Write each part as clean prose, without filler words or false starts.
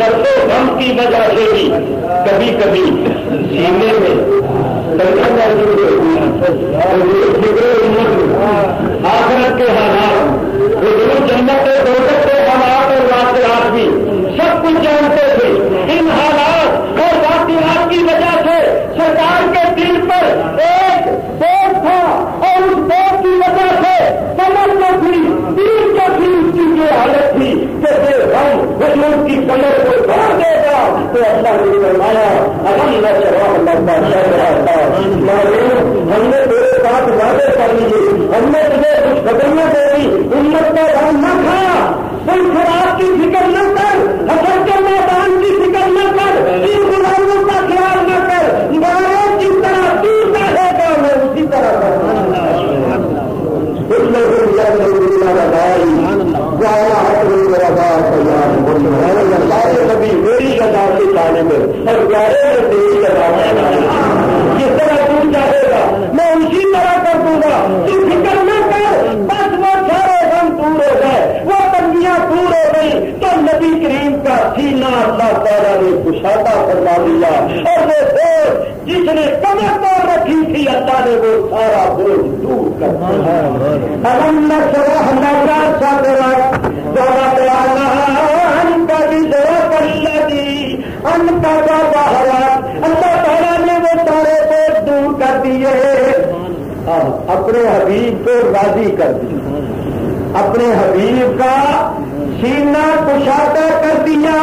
درد و غم کی وجہ سے بھی کبھی کبھی سینے میں آخرت کے حالات جنت دوزخ کے حالات اور واقعات بھی سب کچھ جانتے تھے. ان حالات اور واقعات کی وجہ سے سرکار کے دل پر ایک بوجھ تھا اور اس بوجھ کی وجہ سے کمر جو تھی دل جو تھی اس کی یہ حالت تھی کہ پھر ہم حضور کی کمر کو بڑھا دے گا تو اللہ نے فرمایا ہم نے تیرے ساتھ وعدے کر لیے, ہم نے تجھے کچھ بدلنے دے دی, امت کا دام نہ کھا, کوئی خراب کی فکر نہ کر, حسن کے میدان کی فکر نہ کر, ان غلاموں کا خیال نہ کر, بارے جس طرح تو رہے گا میں اسی طرح کبھی میری گدا کے جانے میں اور پیارے تیری گدا جس طرح تو چاہے گا میں اسی طرح کر دوں گا, تو فکر نہ کر, بس وہ سارے غم دور ہو گئے, وہ تنگیاں دور ہو گئی تو نبی کریم کا سینہ اللہ تعالیٰ نے کشادہ کروا دیا اور وہ بوجھ جس نے کمر توڑ رکھی تھی اللہ نے وہ سارا بوجھ دور کر دیا. اللہ تعالیٰ نے وہ سارے بوجھ دور کر دیے, اپنے حبیب کو راضی کر دیا, اپنے حبیب کا سینہ کشادہ کر دیا,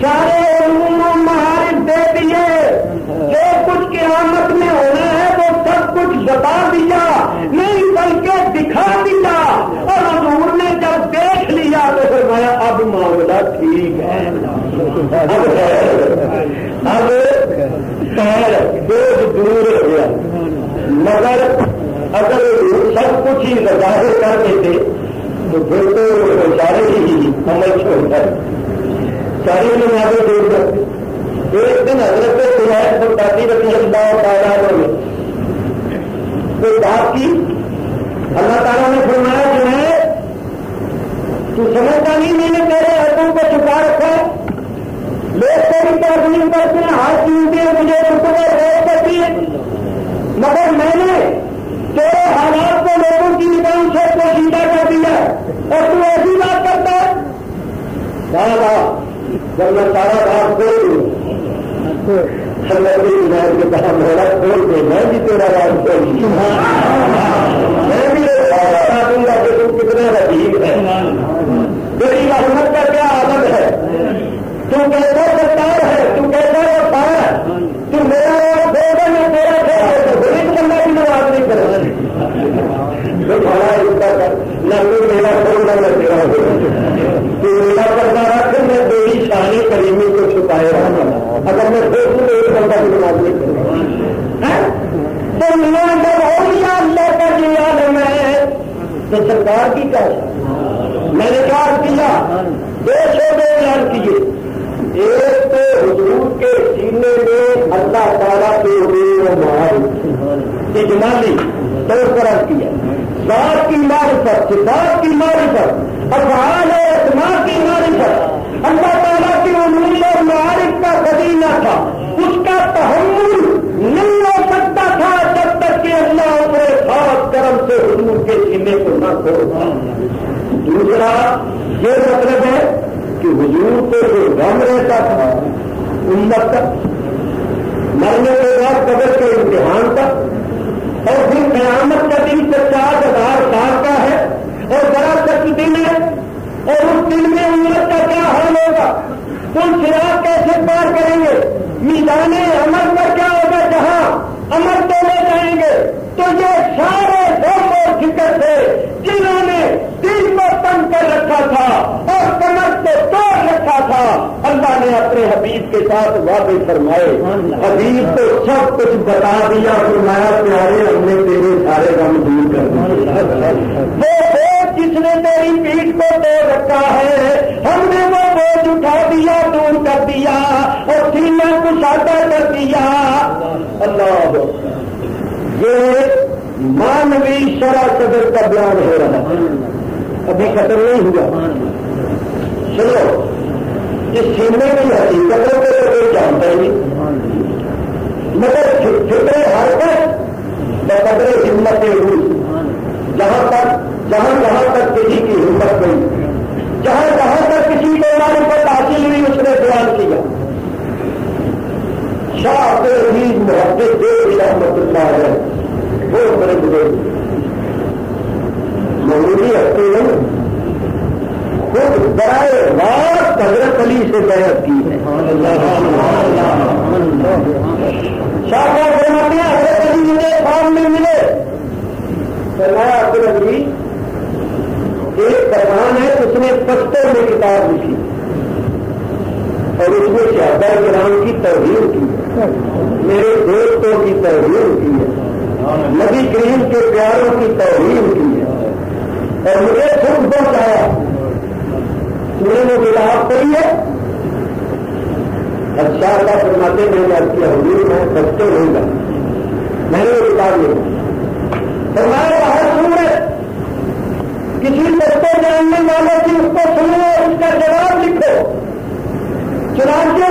سارے علوم و معارف دے دیے, جو کچھ قیامت میں ہونا ہے وہ سب کچھ بتا دیا, نہیں بلکہ دکھا دیا. اور حضور نے جب دیکھ لیا تو فرمایا اب معاملہ ٹھیک ہے, اب خیر بوجھ دور ہو گیا. مگر اگر سب کچھ ہی ظاہر کر دیتے تو پھر تو سارے ہی عمل چھوڑ کر ساری نمازیں دور کرتے. ایک دن حضرت سیاحت بتاتی رکھی اللہ تعالیٰ نے کوئی بات کی, اللہ تعالیٰ نے فرمایا جو ہے تو سمجھتا نہیں میں نے تیرے حقوں کو چھپا رکھا ہے, لوگ تیری تعلیم کرتے ہیں, ہاتھ چیزیں مجھے تمہیں روک کرتی ہے, مگر میں نے تیرے حالات کو لوگوں کی نگاہوں سے پوشیدہ کر دیا اور تو ایسی بات کرتا ہے. کہا جب میں سارا بات کھول دوں کے کہا میرا کھول دے, میں بھی تیرا بات کھول دوں, میں بھی بتا دوں گا کہ تم کتنا رقیب ہے, تیری رحمت کا کیا عادت ہے, تو کیسا ستار ہے, تو کیسا وفا ہے, تو میرا ہوگا میں تیرا خیر ہے, بڑی بندہ کی بات نہیں کرے بڑا عزت کر نہ تو میرا کھولنا نہ تیرا ہوگا, تو میرا کرنا رکھ میں تیری شانی کریمی کو چھپائے رہا, اگر میں دیکھوں تو ایک بندہ کی بات نہیں کروں تو میرا جب ہو گیا اللہ کا جیان میں تو سرکار کی کیا میں نے کیا کیا, دو شعبے بیان کیے. ایک تو حضور کے سینے میں اللہ تعالیٰ کے علوم و معارف اجمالی طور پر کیا, ذات کی معرفت, صفات کی معرفت, افعال و اسماء کی معرفت, اللہ تعالیٰ کے علوم اور معارف کا خزینہ تھا, اس کا تحمل نہیں ہو سکتا تھا جب تک کہ اللہ اپنے خاص کرم سے حضور کے سینے کو نہ کھولتا. دوسرا یہ مطلب ہے کہ حضور کو جو غم رہتا تھا امت تک, مرنے کے بعد قبر کے امتحان تک, اور پھر قیامت کا دن 50,000 سال کا ہے اور بڑا سخت دن ہے, اور اس دن میں امت کا کیا حال ہوگا, پل صراط کیسے پار کریں گے, میدان عمل پر کیا ہوگا جہاں عمل تولے جائیں گے. تو یہ سارے غم اور فکر تھے جنہوں نے دل کو تنگ کر رکھا تھا اور کمر کو توڑ رکھا تھا. اللہ نے اپنے حبیب کے ساتھ وعدے فرمائے, حبیب کو سب کچھ بتا دیا, فرمایا پیارے ہم نے تیرے سارے غم دور کر دیے. وہ بوجھ جس نے تیری پیٹھ کو توڑ رکھا ہے ہم نے وہ بوجھ اٹھا دیا, دور کر دیا اور سینہ کشادہ کر دیا. اللہ یہ مانوی شرع صدر کا بیان ہو رہا ہے, ابھی ختم نہیں ہوا. چلو جس سینے کی حقیقتوں کو تو کوئی جانتا ہی نہیں، مگر فکر حرکت بقدر ہمت روح، جہاں تک کسی کی ہمت گئی، جہاں تک کسی کو معرفت حاصل ہوئی، اس نے بیان کیا۔ شاہ عبد العزیز محدث دیوبند رحمۃ اللہ علیہ وہ بڑے بزرگ معمولی ہفتے میں خود برائے راست حضرت علی سے بیعت کی ہے۔ شاہ صاحب فرماتے ہیں حضرت علی مجھے خواب میں ملے، فرمایا عبد العزیز ایک پٹھان ہے، اس نے پشتو میں کتاب لکھی اور اس میں صحابہ کرام کی توہین کی ہے، میرے دوستوں کی توہین کی ہے، نبی کریم کے پیاروں کی توہین کی ہے اور مجھے خود پہنچایا۔ میں نے وہ کتاب پڑھی ہے؟ اچھا کا فرماتے میں نے کیا حضور میں بچے نہیں گا، میں نے وہ کتاب لکھی، فرمایا باہر سن رہے کسی بچے جاننے والے کی اس کو سنو اور اس کا جواب لکھو۔ چنانچہ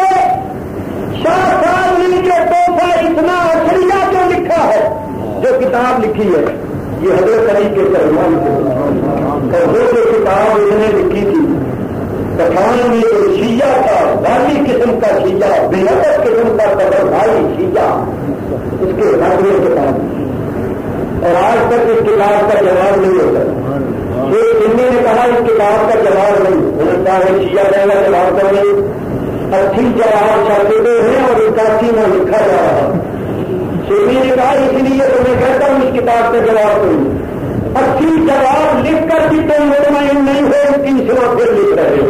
شاہ صاحب نے کے تحفہ اتنا اثریہ جو لکھا ہے، جو کتاب لکھی ہے یہ حضرت علی کے درمیان سے، اور جو کتاب اس نے لکھی تھی پٹھان میں جو شیعہ تھا، والی قسم کا شیعہ، بے ادب قسم کا قدردانی شیعہ، اس کے حق میں کتاب، اور آج تک اس کتاب کا جواب نہیں ہوتا۔ ایک سنی نے کہا اس کتاب کا جواب نہیں، انہوں نے کہا ہے شیعہ جائے گا جواب کر نہیں، 80 جواب چھاپے ہیں اور 81 میں لکھا جا رہا۔ سنی نے کہا اس لیے تو میں کہتا ہوں اس کتاب کا جواب کروں، 80 جواب لکھ کر بھی تم مطمئن نہیں ہو، 30واں پھر لکھ رہے ہو،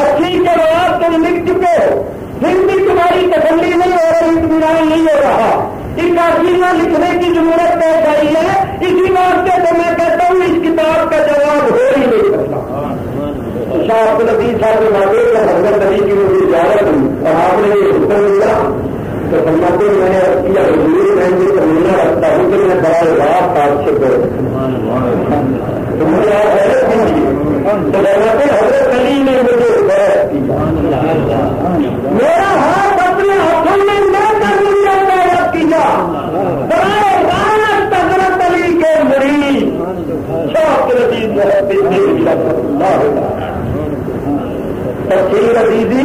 80 جواب تم لکھ چکے ہو، پھر بھی تمہاری تسلی نہیں ہو رہی، اطمینان نہیں ہو رہا، 81واں لکھنے کی ضرورت پیش آئی ہے۔ اسی واسطے تو میں کہتا ہوں اس کتاب کا جواب ہو ہی نہیں سکتا۔ شاہ عبد العزیز صاحب کے ماتے کا حضرت علی کی مجھے اجازت ہوئی اور آپ نے یہ حکم ملا تو فرماتے میں نے کیا حضور میں یہ تمنا رکھتا ہوں کہ میں بڑا راست آپ سے کروں تو مجھے آپ حیرت کیجیے تو فرماتے حضرت علی نے مجھے بیعت کی، میرا ہاتھ اپنے ہاتھوں میں نہ کرنے کا بیعت کیا، برائے راست حضرت علی کے مرید شاہ عبد العزیز محدث اللہ تفسیر عزیزی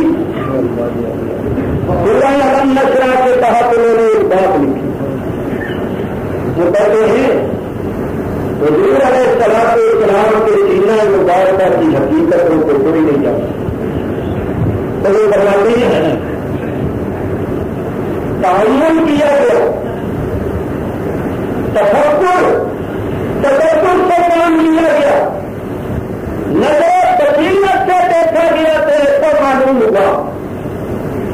قرآن علم نشرہ کے تحت انہوں نے ایک بات لکھی، جو کہتے ہیں حضور علیہ السلام کے سینہ مبارکہ کی حقیقتوں کو کوئی نہیں جانتا، تو وہ فرماتے ہیں تعین کیا گیا، تفکر سے کام لیا گیا، نظر بصیرت سے دیکھا گیا تو ایسا معلوم ہوا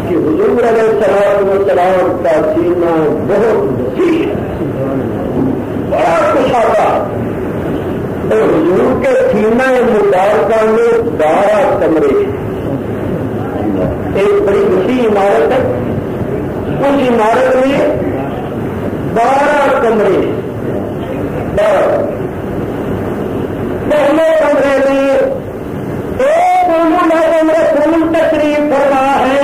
کہ حضور علیہ السلام کا سینہ بہت وسیع ہے، بڑا کشادہ، اور حضور کے سینہ مبارکہ میں 12 کمرے، ایک بڑی وسیع عمارت ہے، اس عمارت میں 12 کمرے، پہلے کمرے میں ایک اولو رسول تشریف فرما ہے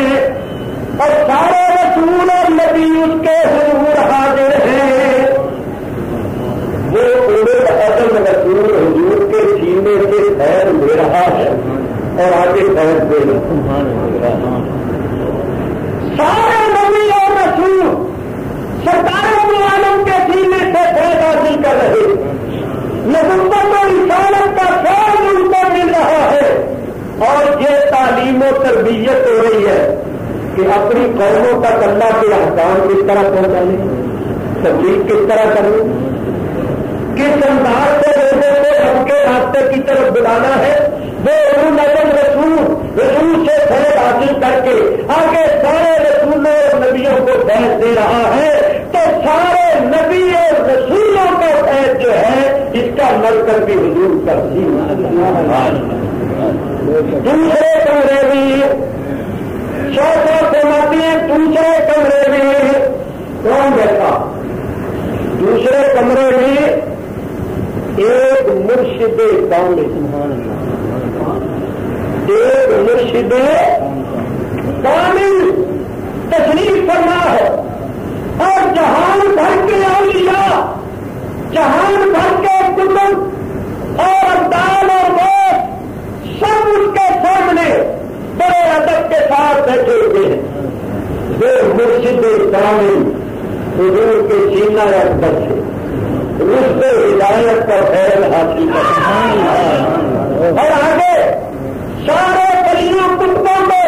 اور سارے رسول اور نبی اس کے حضور حاضر ہیں، وہ اولو العزم رسول حضور کے سینے سے خیر لے رہا ہے اور آگے خیر دے رہا، سارے نبی اور رسول سرکار عالم کے سینے سے خیر حاصل کر رہے، نبوت و رسالت کا فیض ان کو مل رہا ہے، اور یہ تعلیم و تربیت ہو رہی ہے کہ اپنی قوموں تک اللہ کے احکام کس طرح پہنچانے، تبلیغ کس طرح کریں، کس انداز سے لوگوں کو رب کے راستے کی طرف بلانا ہے، وہ نظم رسول سے فیض حاصل کر کے آگے سارے رسولوں اور نبیوں کو فیض دے رہا ہے، تو سارے نبی اور رسولوں کا فیض جو ہے اس کا مرکز بھی حضور کا سینہ۔ دوسرے کمرے میں شوقوں فرماتی ہیں، دوسرے کمرے میں کون بیٹھا؟ دوسرے کمرے میں ایک مرشد کامل، ایک مرشد کامل تشریف فرما ہے، اور جہان بھر کے اولیاء، جہان بھر کے کتب اور ابدال اور دوست سب اس کے سامنے بڑے ادب کے ساتھ بیٹھے ہوئے ہیں۔ وہ مرشد کامل حضور کے سینہ اکبر سے رشتے ہدایت کا فیض حاصل کرتے، اور آگے سارے ولیوں کتبوں کو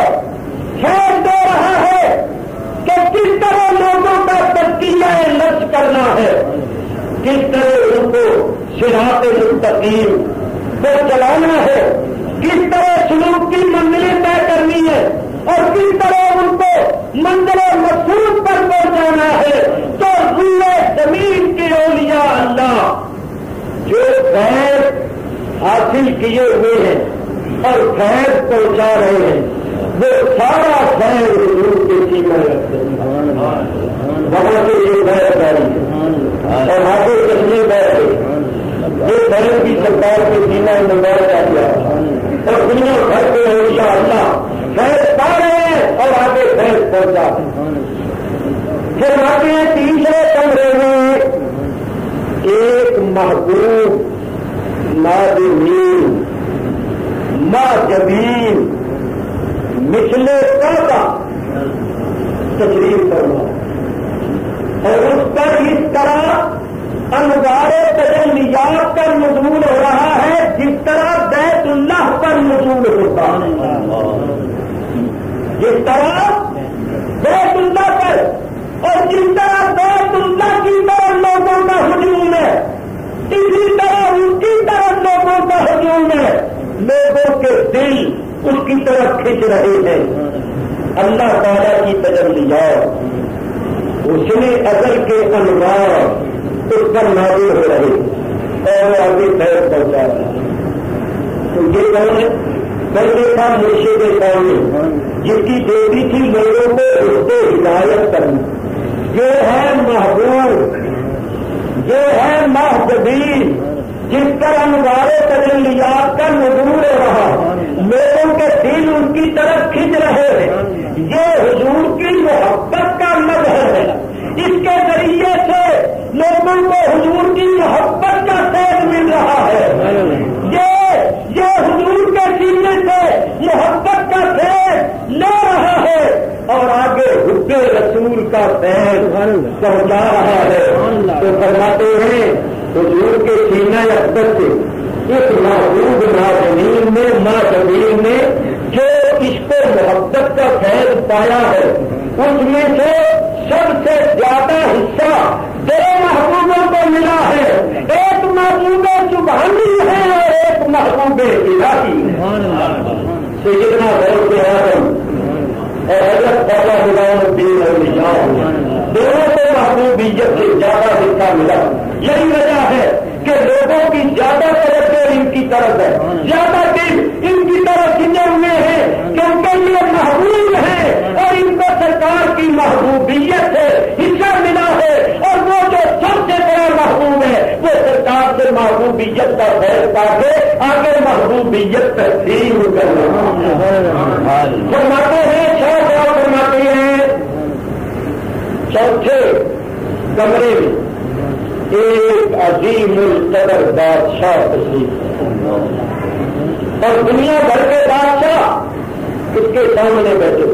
فیض دے رہا ہے کہ کس طرح لوگوں کا تزکیہ نفس کرنا ہے، کس طرح ان کو صراط مستقیم کو چلانا ہے، کس طرح سلوک کی منزلیں طے کرنی ہے، اور کس طرح ان کو منزل مقصود پر پہنچانا ہے۔ تو روئے زمین کے اولیاء اللہ جو خیر حاصل کیے ہوئے ہیں اور خیر پہنچا رہے ہیں، وہ سارا خیر حضور کے سینے رکھتے ہیں، وہاں سے یہ خیر جاری ہے اور آگے چلنے گئے یہ خیر بھی سرکار کے سینہ نمبر کیا گیا، اور دنیا بھر کے اولیاء اللہ خیر پا رہے ہیں اور آگے خیر پہنچا رہے ہیں۔ پھر آتے ہیں تیسرے کمرے میں ایک محبوب نادمین معجبین مثل کا تشریف فرما، اور اس پر اس طرح انوار تجلیات کا نزول ہو رہا ہے جس طرح بیت اللہ پر نزول ہوتا ہے، جس طرح بیت اللہ پر، اور جس طرح بیت اللہ کی طرف لوگوں کا ہجوم ہے، اسی طرح ان کی طرف لوگوں کا ہجوم ہے، لوگوں کے دل اس کی طرف کھینچ رہے ہیں۔ اللہ تعالیٰ کی تجلیات، اس نے ازل کے انوار اس پر نازل ہو رہے اور وہ آگے خیر پہنچا رہا ہے۔ تو یہ کون ہے؟ کل دیکھا مرشد کامل جس کی ڈیوٹی تھی لوگوں کو اس سے ہدایت کرنا، یہ ہے محبوب، یہ ہے محبوبین جس پر انوار تجلیات کا نزول ہو رہا، لوگوں کے دل ان کی طرف کھینچ رہے ہیں۔ یہ حضور کی محبت کا مظہر ہے، اس کے ذریعے سے لوگوں کو حضور کی محبت کا فیض مل رہا ہے، یہ حضور کے سینے سے محبت کا فیض لے رہا ہے اور آگے حب رسول کا فیض پہنچا رہا ہے۔ تو فرماتے ہیں حضور کے سینہ اکبر سے اس محبوب نازنین نے معجبین نے جو اس کو محبت کا فیض پایا ہے، اس میں سے سب سے زیادہ حصہ دو محبوبوں کو ملا ہے، ایک محبوب سبحانی ہے اور ایک محبوب الہی ہے۔ سیدنا غوث اعظم اور حضرت خواجہ غلام الدین اولیاء دونوں کو محبوبیت سے زیادہ حصہ ملا۔ یہی وجہ ہے کہ لوگوں کی زیادہ توجہ ان کی طرف ہے، زیادہ دل ان کی طرف کھنچے ہوئے ہیں کیونکہ یہ محبوب ہیں اور ان کو سرکار کی محبوبیت سے حصہ ملا ہے، اور وہ جو سب سے بڑا محبوب ہے وہ سرکار سے محبوبیت کا فیض پا کے آگے محبوبیت تقسیم کرنا۔ فرماتے ہیں شوق اور فرماتے ہیں چوتھے کمرے میں ایک عظیم القدر بادشاہ تشریف اور دنیا بھر کے بادشاہ اس کے سامنے بیٹھے،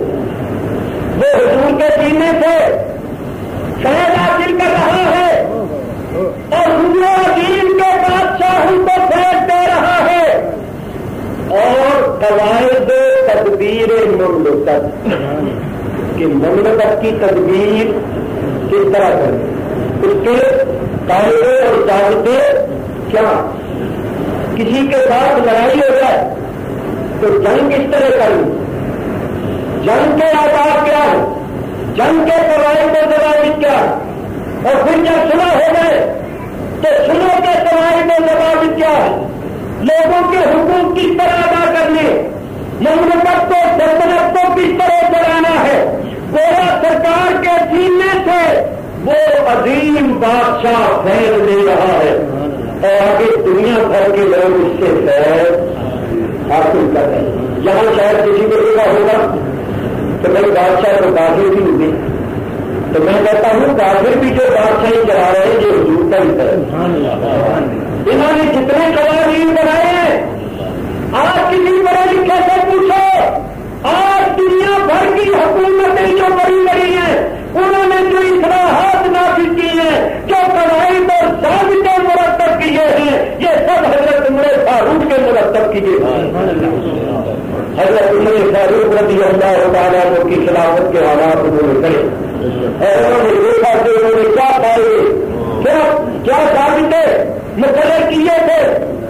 وہ حضور کے سینے سے فیض حاصل کر رہا ہے اور دنیا عظیم کے بادشاہ ان کو فیض دے رہا ہے، اور قواعد تدبیر مملکت کہ مملکت کی تدبیر کس طرح کریں، اس کے قاعدے اور ضابطے کیا، کسی کے ساتھ لڑائی ہو جائے تو جنگ کس طرح کریں، جنگ کے آداب کیا ہے، جنگ کے قواعد اور ضوابط کیا ہے، اور پھر جب صلح ہو گئے تو صلح کے قواعد اور ضوابط کیا ہے، لوگوں کے حقوق کس طرح ادا کرنے، مملکت کو سلطنت کو کس طرح چلانا ہے، گویا سرکار کے سینے سے وہ عظیم بادشاہ فیض دے رہا ہے اور آگے دنیا بھر کے لوگ اس سے فیض حاصل کر رہے ہیں۔ یہاں شاید کسی کو دیکھا ہوگا تو بھائی بادشاہ تو کافر بھی ہوگی، تو میں کہتا ہوں کافر بھی جو بادشاہی چلا رہے ہیں یہ حضور کا ہی ہے۔ انہوں نے جتنے قوانین بنائے ہیں، آج کسی پڑھے لکھے سے پوچھو، آج دنیا بھر کی حکومتیں جو بڑی بڑی ہیں انہوں نے جو اصلاحات نافذ کی ہیں، جو قواعد اور ضابطے مرتب کیے ہیں، یہ سب حضرت عمر فاروق کے مرتب کیے ہیں۔ حضرت عمر فاروق رضی اللہ تعالیٰ عنہ کی خلافت کے حالات انہوں نے کرے اور انہوں نے دیکھا کہ انہوں نے کیا پائے، کیا ضابطے مقرر کیے تھے،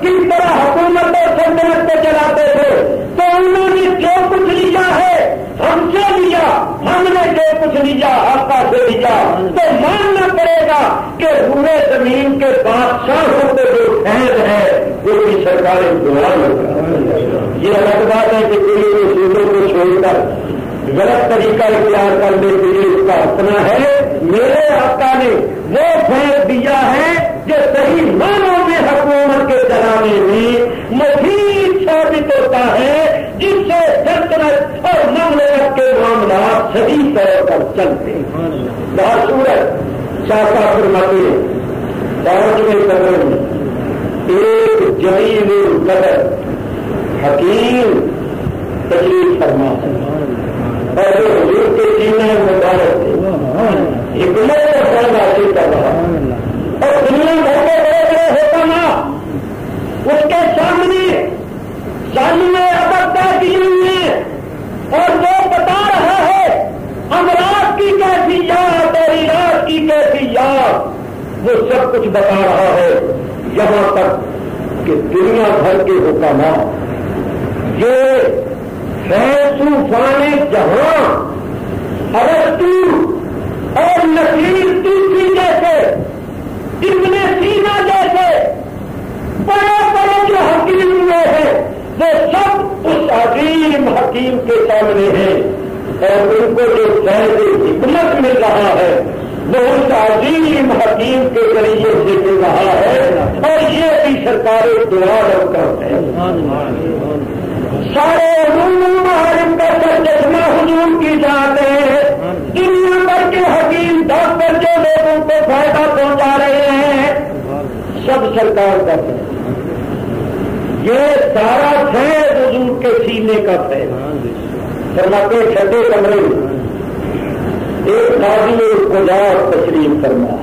کس طرح حکومت اور سلطنت کو چلاتے تھے، تو انہوں نے جو کچھ لیا ہے ہم سے لیا، ہم نے جو کچھ لیا آقا سے لیا، تو ماننا پڑے گا کہ پورے زمین کے بادشاہوں کو جو فیض ہے وہ بھی سرکاریں دعا لگا۔ یہ الگ بات ہے کہ کوئی اصولوں کو چھوڑ کر غلط طریقہ اختیار کرنے کے لیے اس کا اپنا ہے۔ میرے آقا نے وہ فیض دیا ہے جو صحیح معنوں میں حکومت کے چلانے میں مفید ثابت ہوتا ہے، جس سے سلطنت اور مملکت کے معاملات صحیح طور پر چلتے ہیں۔ بصورت شاہ فرماتے ہیں 5ویں قبر میں ایک جلیل القدر حکیم تشریف فرما ہے اور جو حضور کے سینے مبارک تھے حکمت کا فیض حاصل کر رہا اور دنیا بھر کے بڑے بڑے حکماں اس کے سامنے ادب کی ہوئی ہیں اور وہ بتا رہا ہے امراض کی کیفیات اور علاج کی کیفیات، وہ سب کچھ بتا رہا ہے، یہاں تک کہ دنیا بھر کے حکماں یہ طوفان جہاں ارسطو اور نصیر توسی جیسے ابن سینا جیسے بڑے بڑے جو حکیم ہوئے ہیں وہ سب اس عظیم حکیم کے سامنے ہیں اور ان کو جو فیض حکمت مل رہا ہے وہ اس عظیم حکیم کے ذریعے سے مل رہا ہے اور یہ بھی سرکار دعا لگ کر ہے۔ سارے علوم محارم کا سرچشمہ حضور کی ذات ہے، دنیا بھر کے حکیم ڈاکٹر جو لوگوں کو فائدہ پہنچا رہے ہیں سب سرکار کا ہے۔ یہ سارا فیض حضور کے سینے کا فیض۔ فرماتے چھٹے کمرے میں ایک قاضی خدا تشریف فرما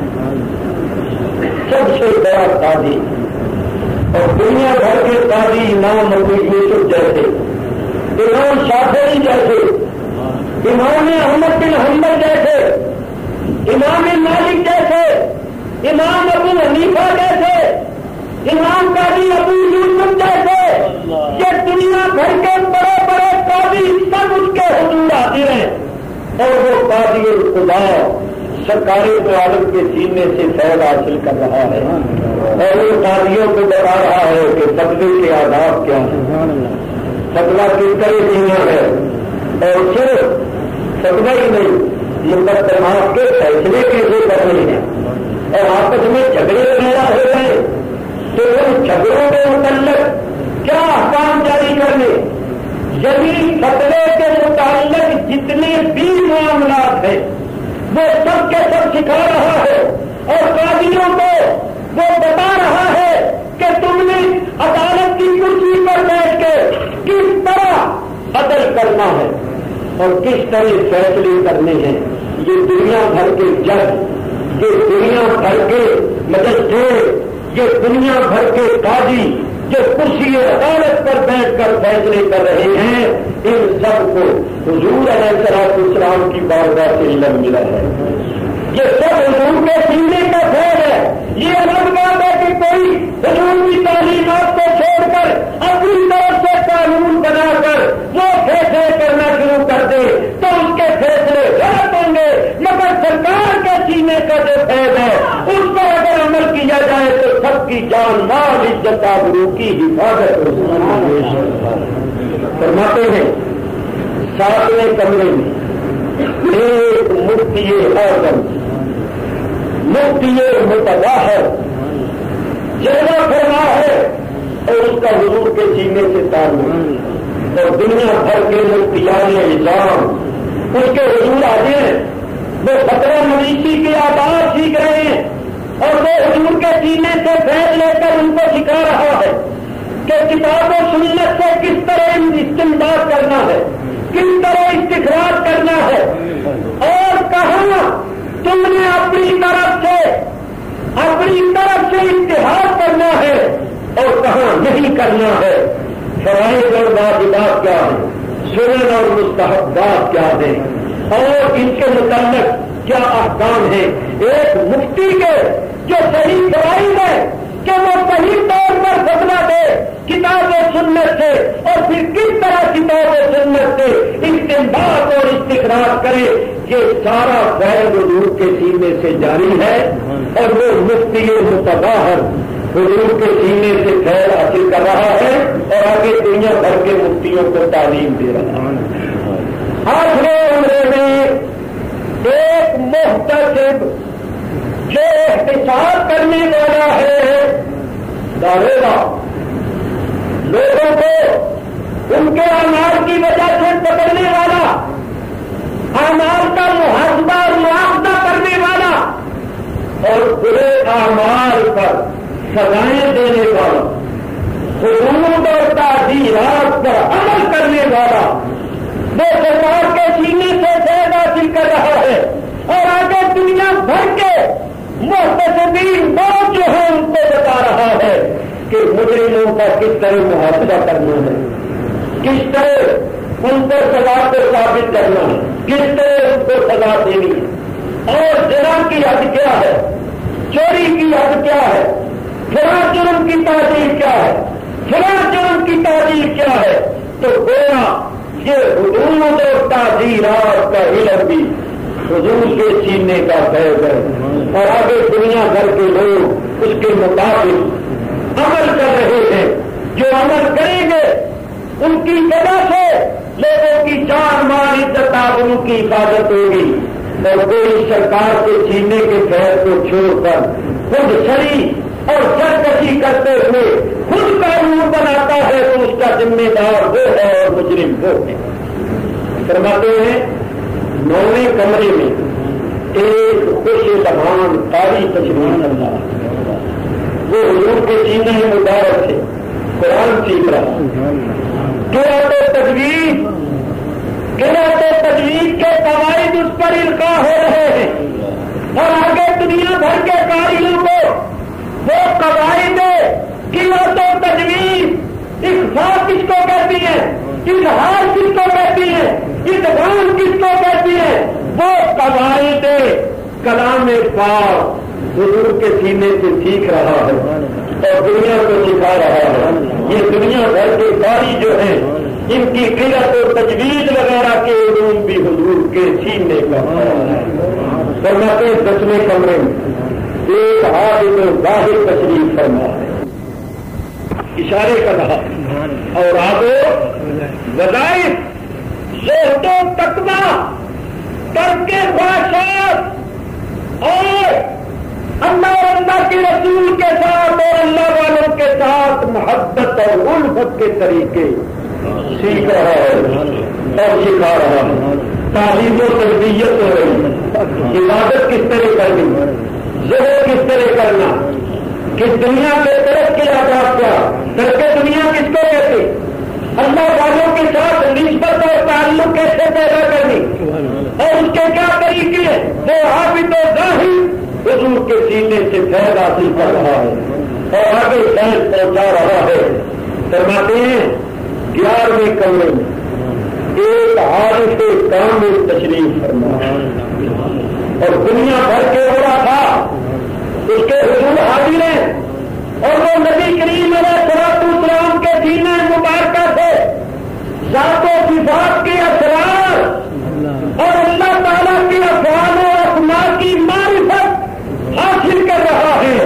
سب سے بڑا قاضی اور دنیا بھر کے قاضی امام ابو یوسف جیسے، امام شافعی جیسے، امام احمد بن حنبل جیسے، امام مالک جیسے، امام ابو حنیفہ جیسے، امام قاضی ابو یوسف جیسے، یہ دنیا بھر کے بڑے بڑے قاضی سب اس کے حضور حاضر ہیں اور وہ قاضی خدا سرکار دو عالم کے سینے سے فیض حاصل کر رہا ہے اور ان قاضیوں کو بتا رہا ہے کہ فتوے کے آداب کیا ہیں، فتوا کس طرح دینا ہے اور صرف فتوا ہی نہیں مقدمات کے فیصلے کیسے کرنے ہیں اور آپس میں جھگڑے پیدا ہو گئے تو ان جھگڑوں کے متعلق کیا احکام جاری کرنے، یعنی فتوے کے متعلق جتنے بھی معاملات ہیں وہ سب کے سب سکھا رہا ہے اور قاضیوں کو وہ بتا رہا ہے کہ تم نے عدالت کی کرسی پر بیٹھ کے کس طرح عدل کرنا ہے اور کس طرح فیصلے کرنے ہیں۔ یہ دنیا بھر کے جج، یہ دنیا بھر کے مجسٹریٹ، یہ دنیا بھر کے قاضی جو کرسی عدالت پر بیٹھ کر فیصلے کر رہے ہیں، ان سب کو حضور علیہ السلام کی بارگاہ سے علم ملا ہے۔ یہ سب حضور کے سینے کا فیض ہے۔ یہ الگ بات ہے کہ کوئی حضور کی تعلیمات کو چھوڑ کر اپنی طرف سے قانون بنا کر وہ فیصلے کرنا شروع کر دے تو اس کے فیصلے غلط ہوں گے، مگر سرکار کے سینے کا جو فیض ہے اس پر اگر عمل کیا جائے تو سب کی جان مال عزت آبرو کی حفاظت ہو۔ فرماتے ہیں 7ویں کمرے میں ایک مفتی اعظم، مفتی متظاہر جلوہ فرما ہے اور اس کا حضور کے سینے سے تعلق اور دنیا بھر کے مفتیان نظام اس کے حضور آتے ہیں، وہ خطرہ مویشی کی آداب سیکھ رہے ہیں اور وہ حضور کے سینے سے فیض لے کر ان کو سکھا رہا ہے کہ کتاب و سنت سے کس طرح استمداد کرنا ہے، کس طرح استخراج کرنا ہے، اور کہاں تم نے اپنی طرف سے اتحاد کرنا ہے اور کہاں نہیں کرنا ہے، فرائض اور واجبات کیا ہیں، سنن اور مستحبات کیا ہیں اور ان کے متعلق کیا احکام ہیں۔ ایک مفتی کے جو صحیح فرائض ہے کہ وہ صحیح طور پر فتویٰ دے کتاب و سنت سے، اور پھر کس طرح کتاب و سنت سے استنباط اور استخراج کرے، یہ سارا فیض حضور کے سینے سے جاری ہے اور وہ مفتی متباہر حضور کے سینے سے فیض حاصل کر رہا ہے اور آگے دنیا بھر کے مفتیوں کو تعلیم دے رہا ہے۔ آخر عمر میں ایک محتسب جو احتساب کرنے والا ہے، دارے گا لوگوں کو ان کے اعمال کی وجہ سے پکڑنے والا، اعمال کا محاسبہ اور معاوضہ کرنے والا اور برے اعمال پر سزائیں دینے والا، حدود اور تعزیرات پر عمل کرنے والا، وہ سرکار کے سینے سے فیض حاصل کر رہا ہے اور آگے دنیا بھر کے محتسبین بہت جو ہے ان کو بتا رہا ہے کہ مجرموں کا کس طرح محاسبہ کرنا ہے، کس طرح ان کو سزا کو ثابت کرنا ہے، کس طرح ان کو سزا دینی ہے، اور زنا کی حد کیا ہے، چوری کی حد کیا ہے، فلاں جرم کی تعزیر کیا ہے، فلاں جرم کی تعزیر کیا ہے۔ تو گویا یہ حدود اور تعزیرات کا علم بھی حضور کے سینے کا فیض ہے اور آگے دنیا بھر کے لوگ اس کے مطابق عمل کر رہے ہیں۔ جو عمل کریں گے ان کی وجہ سے لوگوں کی جان مال عزت آبرو کی حفاظت ہوگی اور کوئی سرکار کے سینے کے فیض کو چھوڑ کر خود سری اور سرکشی کرتے ہوئے خود قانون بناتا ہے تو اس کا ذمہ دار وہ ہے اور مجرم وہ ہے۔ فرماتے ہیں 9ویں کمرے میں ایک خوش زبان قاری تشریف کرنا، وہ حضور کے سینے مبارک سے قرآن سیکھ رہا، قرأت و تجوید کے قواعد اس پر القاء ہو رہے ہیں اور آگے دنیا بھر کے قاریوں کو وہ قواعد قرأت و تجوید، اخفاء کس کو کہتی ہے، اظہار کس کو کہتی ہے، ادغام کس کو کہتی ہے، وہ قواعد کلام پاک حضور کے سینے سے سیکھ رہا ہے اور دنیا کو سکھا رہا ہے۔ یہ دنیا بھر کے قاری جو ہیں ان کی قرأت و تجوید وغیرہ کے علوم بھی حضور کے سینے کا ہے۔ فرماتے 10ویں کمرے میں ایک حافظ واحد تشریف فرما ہے، اشارے کر رہا اور آگے وظائف، زہد و تقویٰ، ترک خواہشات اور اللہ اور اللہ کے رسول کے ساتھ اور اللہ والوں کے ساتھ محبت اور الفت کے طریقے سیکھ رہا ہے اور سکھا رہا ہے۔ تعلیم و تربیت ہو رہی، عبادت کس طرح کرنی، زہد کس طرح کرنا، کس دنیا کے طرف کے آداب کیا، ترک دنیا کس کو کہتے، اللہ والوں کے ساتھ نسبت اور تعلق کیسے پیدا کرنی اور اس کے کیا طریقے ہیں، وہ حافظ و ظاہر حضور کے سینے سے فیض حاصل کر رہا ہے اور آگے فیض پہنچا رہا ہے۔ فرماتے ہیں 11ویں کمرے میں ایک عارف کامل تشریف فرما اور دنیا بھر کے ہو رہا تھا اس کے حضور حاضر ہیں اور وہ نبی کریم علیہ السلام کے سینے مبارکہ سے ذات و صفات کے اسرار اور اللہ تعالیٰ کی افعال و اسماء کی معرفت حاصل کر رہا ہے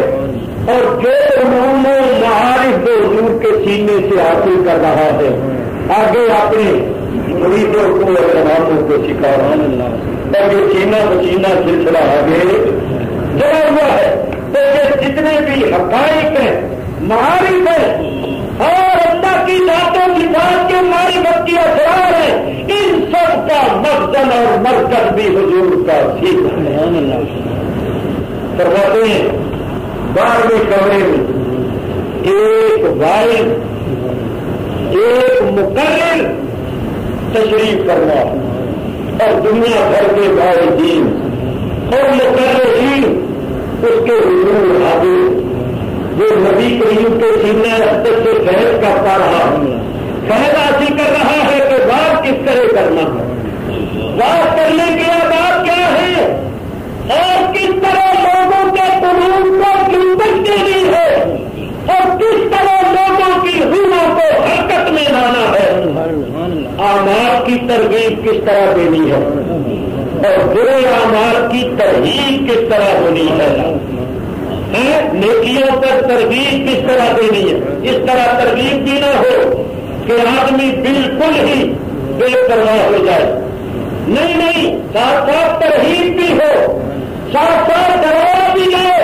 اور جو علوم و معارف حضور کے سینے سے حاصل کر رہا ہے آگے اپنے مریدوں کو اور جماعتوں کو سکھا رہا ہے اور یہ سینہ بسینہ سلسلہ آگے جڑا ہوا ہے۔ تو یہ جتنے بھی حقائق ہیں، معارف ہیں اور اللہ کی ذات و صفات کے معرفت مسکن اور مرکز بھی حضور کا سینا ہے. فرماتے ہیں 12ویں کمرے میں ایک واحد ایک مقرر تشریف فرما اور دنیا بھر کے باوجین اور مقررین اس کے حضور حاضر. جو نبی کریم کے سینے رستے سے فیض کرتا رہا فیض حاصل کر رہا ہے کہ بات کس طرح کرنا ہے, بات کرنے کے آداب کیا ہے اور کس طرح لوگوں کے قلوب کو جنبش دینی ہے اور کس طرح لوگوں کی روحوں کو حرکت میں لانا ہے, اعمال کی ترغیب کس طرح دینی ہے اور برے اعمال کی ترغیب کس طرح ہونی ہے, نیکیوں پر ترغیب کس طرح دینی ہے. اس طرح ترغیب بھی نہ ہو کہ آدمی بالکل ہی بے پرواہ ہو جائے. نہیں, ساتھ ساتھ ترغیب بھی ہو, ساتھ ساتھ ڈرایا بھی ہے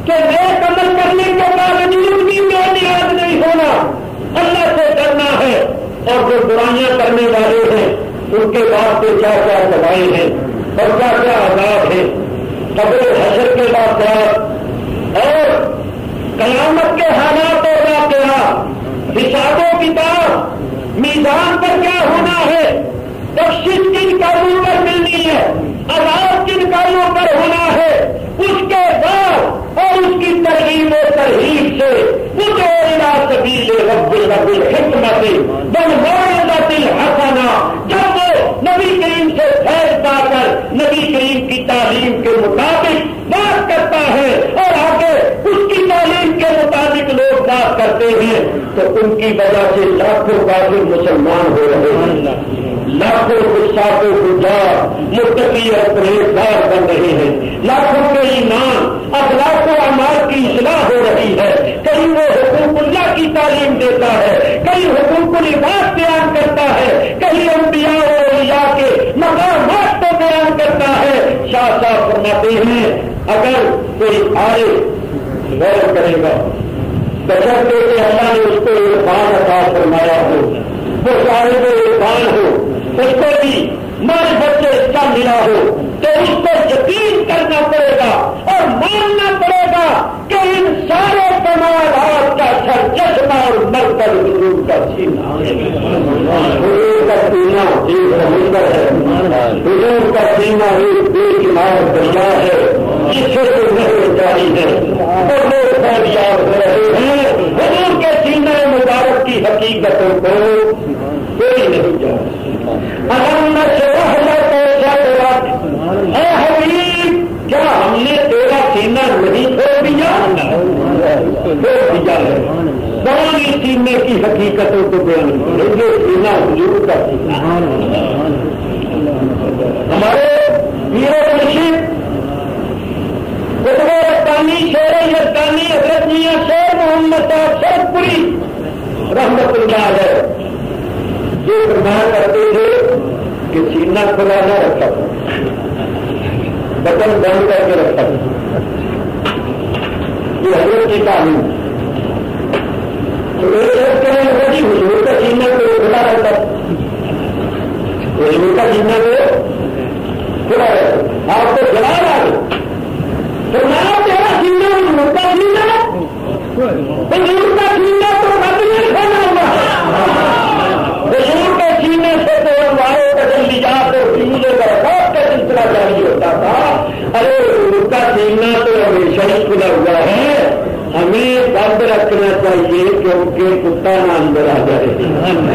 کہ نیک عمل کرنے کے باوجود بھی بے نیاز نہیں ہونا, اللہ سے ڈرنا ہے. اور جو برائیاں کرنے والے ہیں ان کے بعد سے کیا کیا سزائیں ہیں اور کیا کیا عذاب ہے, قبر حشر کے واقعات اور قیامت کے حالات اور واقعات, حساب و کتاب, میزان پر کیا ہونا ہے, بخشش کن کاموں پر ملنی ہے, عذاب کن کاموں پر ہونا ہے, اس کے بعد اور اس کی ترغیب و ترغیب سے ادعو الی سبیل ربک بالحکمت والموعظۃ الحسنہ. جب وہ نبی کریم سے فیض پا کر نبی کریم کی تعلیم کے مطابق بات کرتا ہے اور آگے اس کی تعلیم کے مطابق لوگ بات کرتے ہیں تو ان کی وجہ سے لاکھوں کافر مسلمان ہو رہے ہیں, لاکھوں گستاخ و فجار متقی اور پرہیزگار بن رہے ہیں, لاکھوں کے ایمان اخلاق و اعمال کی اصلاح ہو رہی ہے. کہیں وہ حقوق اللہ کی تعلیم دیتا ہے, کہیں حقوق العباد بیان کرتا ہے, کہیں انبیاء و اولیاء کے مقامات کو بیان کرتا ہے. شاہ صاحب فرماتے ہیں اگر کوئی آئے غور کرے گا بشرطے کہ اللہ نے اس کو عرفان عطا فرمایا ہو, وہ صاحب عرفان ہو, اس کو بھی معرفت سے حصہ ملا ہو, تو اس کو یقین کرنا پڑے گا اور ماننا پڑے گا کہ ان سارے کمالات کا سرچشمہ اور مرکز حضور کا سینہ ہے. حضور کا سینہ ایک سمندر ہے, حضور کا سینہ ایک بے کنار دریا ہے جس سے تو نہر جاری ہے اور لوگ فیضیاب ہو رہے ہیں. حضور کے سینہ مبارک کی حقیقتوں کو کوئی نہیں جانتا. اے حبیب کیا ہم نے تیرا سینہ نہیں چھوڑ دیا ہے. کون اس سینے کی حقیقتوں کو بیان کریں, سینہ حضور کا سینہ. ہمارے پیر و مرشد قطب ربانی شیر یزدانی حضرت میاں شیر محمد صاحب پوری رحمت اللہ علیہ یہ فرمایا کرتے تھے کہ سینہ کھلا نہ رکھا تھا, بٹن بند کر کے رکھا تھا. یہ حضرت کی تعلیم. تو ایک شخص کہنے لگا جی حضور کا سینہ کو کھلا رہتا تھا, حضور کا سینہ کو کھلا رہتا. آپ کو جواب آ گیا تو میں تیرا سینہ حضور کا سینہ, حضور کا سینہ تو رب نے کھولا ہوا ہے. حضور کے سینے سے تو والے تجلیات اور فیوزوں کا خوف کا سلسلہ جاری ہوتا تھا. ارے حضور کا سینہ تو ہمیشہ ہی کھلا ہوا ہے, ہمیں بند رکھنا چاہیے کیونکہ کتا نہ اندر آ جائے. بند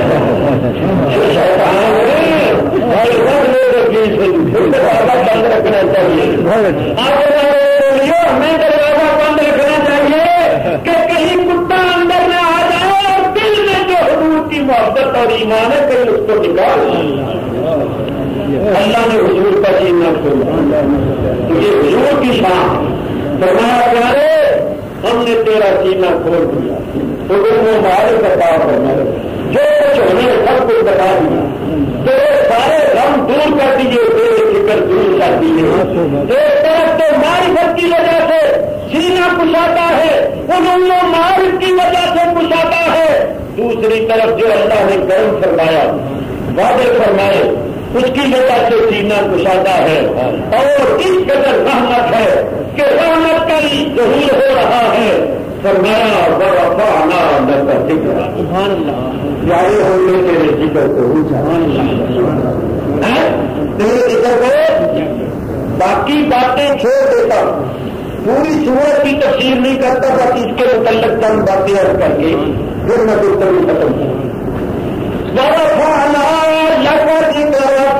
رکھنا چاہیے, ہمیں دروازہ بند رکھنا چاہیے کہ کہیں کتا اندر نہ آ جائے اور دل میں جو حضور کی محبت اور ایمان ہے کہیں اس کو نکال. اللہ نے حضور کا سینہ کھولا, یہ حضور کی شان. فرمایا پیارے ہم نے تیرا سینہ کھول دیا, حضور نے ہمارے بتا فرمایا جو کچھ ہونے سب کچھ بتا دیا, تیرے سارے غم دور کر دیجیے, تیرے فکر دور کر دیجیے. ایک طرف تو معرفت کی وجہ سے سینہ کشاتا ہے, علوم و معارف کی وجہ سے کشاتا ہے. دوسری طرف جو اللہ نے کرم فرمایا, وعدے فرمائے, اس کی وجہ سے سینہ کشادہ ہے، اور اس قدر رحمت ہے کہ رحمت کا ہی ظہور ہو رہا ہے۔ فرمایا ورفعنا لک ذکرک، سبحان اللہ، پیارے ہونے تیرے ذکر کو سبحان اللہ، تیرے ذکر کو باقی باتیں چھوڑ دیتا، پوری سورت کی تفسیر نہیں کرتا، باقی اس کے متعلق چند باتیں عرض کر کے پھر میں گفتگو ختم کروں۔ ورفعنا لک ذکرک